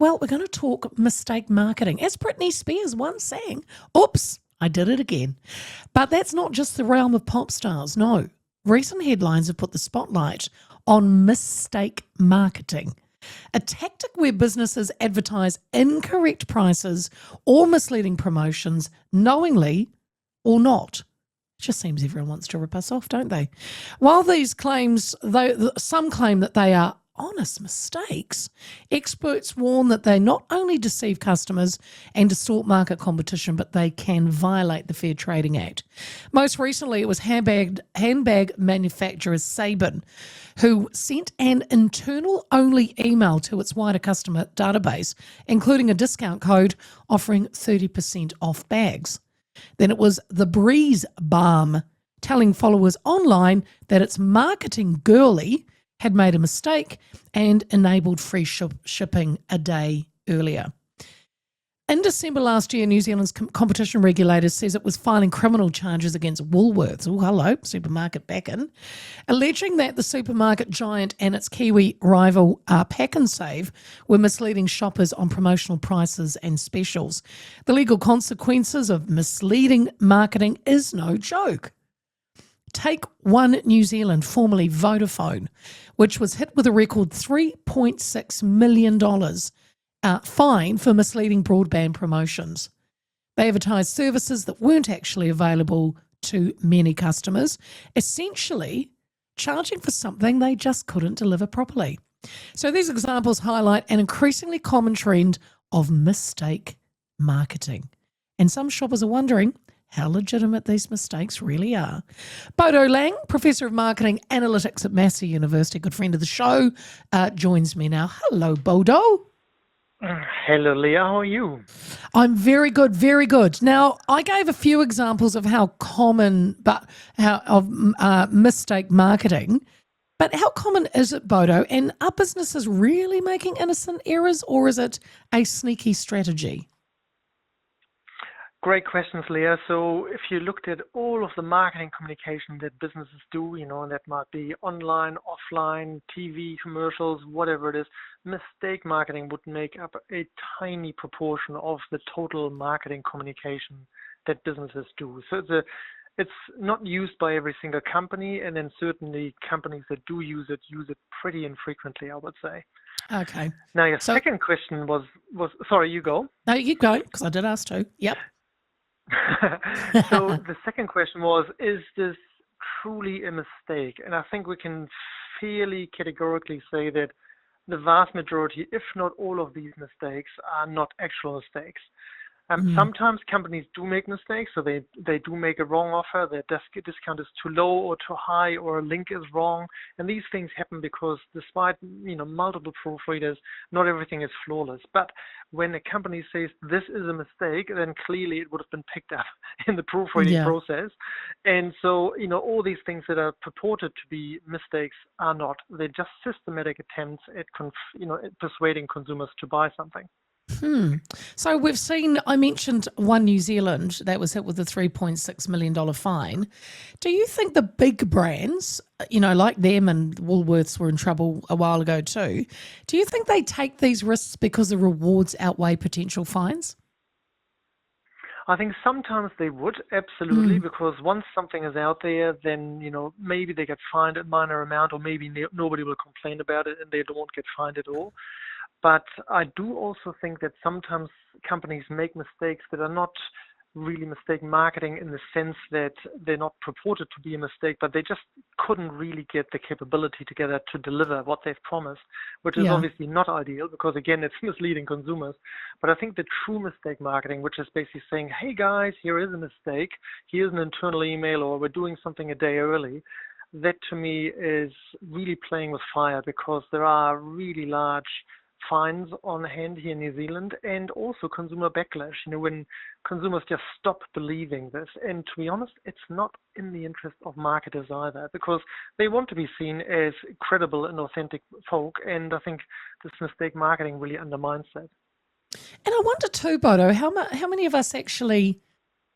Well, we're going to talk mistake marketing. As Britney Spears once sang, oops, I did it again. But that's not just the realm of pop stars, no. Recent headlines have put the spotlight on mistake marketing, a tactic where businesses advertise incorrect prices or misleading promotions knowingly or not. It just seems everyone wants to rip us off, don't they? While these claims, though some claim that they are honest mistakes, experts warn that they not only deceive customers and distort market competition, but they can violate the Fair Trading Act. Most recently, it was handbag manufacturer Sabin, who sent an internal-only email to its wider customer database, including a discount code offering 30% off bags. Then it was the Breeze Balm, telling followers online that its marketing girly had made a mistake and enabled free shipping a day earlier. In December last year, New Zealand's competition regulator says it was filing criminal charges against Woolworths, supermarket back in, alleging that the supermarket giant and its Kiwi rival Pack and Save were misleading shoppers on promotional prices and specials. The legal consequences of misleading marketing is no joke. Take One New Zealand, formerly Vodafone, which was hit with a record $3.6 million fine for misleading broadband promotions. They advertised services that weren't actually available to many customers, essentially charging for something they just couldn't deliver properly. So these examples highlight an increasingly common trend of mistake marketing. And some shoppers are wondering how legitimate these mistakes really are. Bodo Lang, Professor of Marketing Analytics at Massey University, good friend of the show, joins me now. Hello, Bodo. Hello, Leah. How are you? I'm very good, very good. Now, I gave a few examples of how common, mistake marketing. But how common is it, Bodo? And are businesses really making innocent errors, or is it a sneaky strategy? Great questions, Leah. So if you looked at all of the marketing communication that businesses do, and that might be online, offline, TV, commercials, whatever it is, mistake marketing would make up a tiny proportion of the total marketing communication that businesses do. So it's not used by every single company, and then certainly companies that do use it pretty infrequently, I would say. Okay. Now, your second question was sorry, you go. No, you go, because I did ask too. Yep. So the second question was, is this truly a mistake? And I think we can fairly categorically say that the vast majority, if not all of these mistakes, are not actual mistakes. Sometimes companies do make mistakes, so they do make a wrong offer, their discount is too low or too high, or a link is wrong, and these things happen because despite multiple proofreaders, not everything is flawless. But when a company says this is a mistake, then clearly it would have been picked up in the proofreading process. And so all these things that are purported to be mistakes are not. They're just systematic attempts at persuading consumers to buy something. So we've seen, I mentioned One New Zealand that was hit with a $3.6 million fine. Do you think the big brands, like them, and Woolworths were in trouble a while ago too, do you think they take these risks because the rewards outweigh potential fines? I think sometimes they would, absolutely, because once something is out there, then, maybe they get fined a minor amount, or maybe nobody will complain about it and they don't get fined at all. But I do also think that sometimes companies make mistakes that are not really mistake marketing in the sense that they're not purported to be a mistake, but they just couldn't really get the capability together to deliver what they've promised, which is obviously not ideal because, again, it's misleading consumers. But I think the true mistake marketing, which is basically saying, hey, guys, here is a mistake, here's an internal email, or we're doing something a day early, that to me is really playing with fire, because there are really large fines on hand here in New Zealand, and also consumer backlash, when consumers just stop believing this. And to be honest, it's not in the interest of marketers either, because they want to be seen as credible and authentic folk, and I think this mistake marketing really undermines that. And I wonder too, Bodo, how many of us actually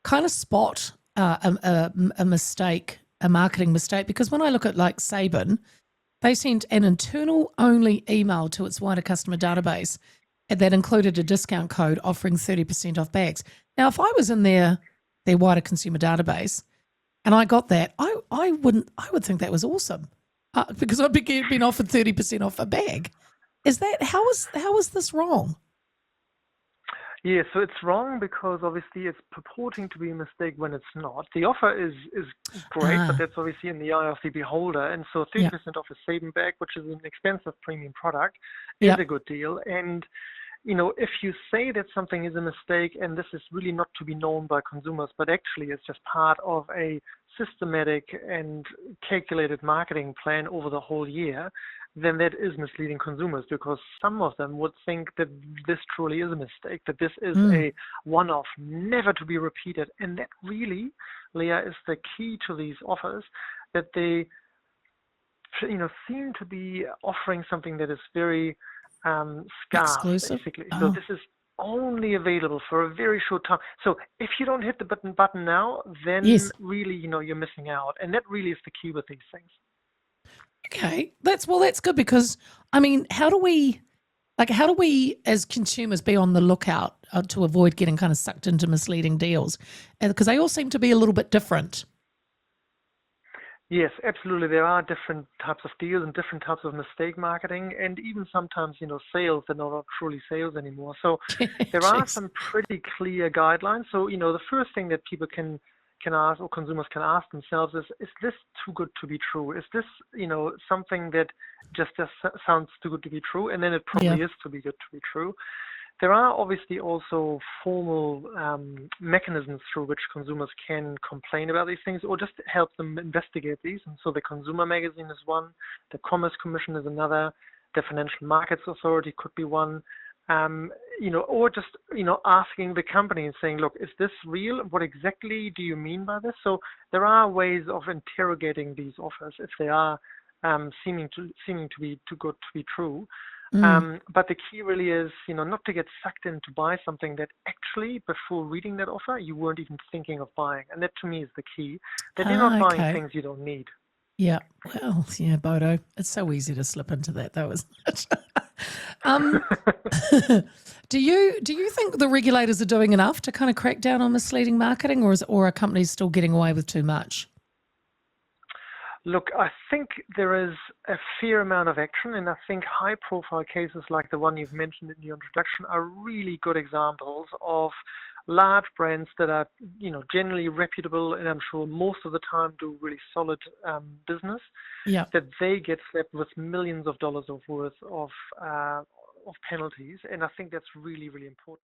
kind of spot a mistake, a marketing mistake? Because when I look at like Sabin, they sent an internal-only email to its wider customer database, that included a discount code offering 30% off bags. Now, if I was in their wider consumer database and I got that, I would think that was awesome because I'd be being offered 30% off a bag. Is that how is this wrong? Yeah, so it's wrong because obviously it's purporting to be a mistake when it's not. The offer is great, but that's obviously in the eye of the beholder. And so 30% off a saving bag, which is an expensive premium product, is a good deal. And if you say that something is a mistake and this is really not to be known by consumers, but actually it's just part of a systematic and calculated marketing plan over the whole year, then that is misleading consumers because some of them would think that this truly is a mistake, that this is a one-off, never to be repeated. And that really, Leah, is the key to these offers, that they seem to be offering something that is very scarce, exclusive, basically. So this is only available for a very short time. So if you don't hit the button now, then really, you're missing out. And that really is the key with these things. Okay, that's good because I mean, how do we as consumers be on the lookout to avoid getting kind of sucked into misleading deals? Because they all seem to be a little bit different. Yes, absolutely. There are different types of deals and different types of mistake marketing, and even sometimes, sales that are not truly sales anymore. So there are some pretty clear guidelines. So, the first thing that people can ask, or consumers can ask themselves, is this too good to be true? Is this, something that just sounds too good to be true? And then it probably is too good to be true. There are obviously also formal mechanisms through which consumers can complain about these things or just help them investigate these. And so the Consumer Magazine is one, the Commerce Commission is another, the Financial Markets Authority could be one, or just, asking the company and saying, look, is this real? What exactly do you mean by this? So there are ways of interrogating these offers if they are seeming to be too good to be true. But the key really is, not to get sucked in to buy something that actually, before reading that offer, you weren't even thinking of buying. And that, to me, is the key. That you're not buying things you don't need. Yeah. Well, yeah, Bodo. It's so easy to slip into that, though, isn't it? Do you think the regulators are doing enough to kind of crack down on misleading marketing, or are companies still getting away with too much? Look, I think there is a fair amount of action, and I think high-profile cases like the one you've mentioned in your introduction are really good examples of large brands that are, generally reputable, and I'm sure most of the time do really solid business. That they get slapped with millions of dollars worth of penalties, and I think that's really, really important.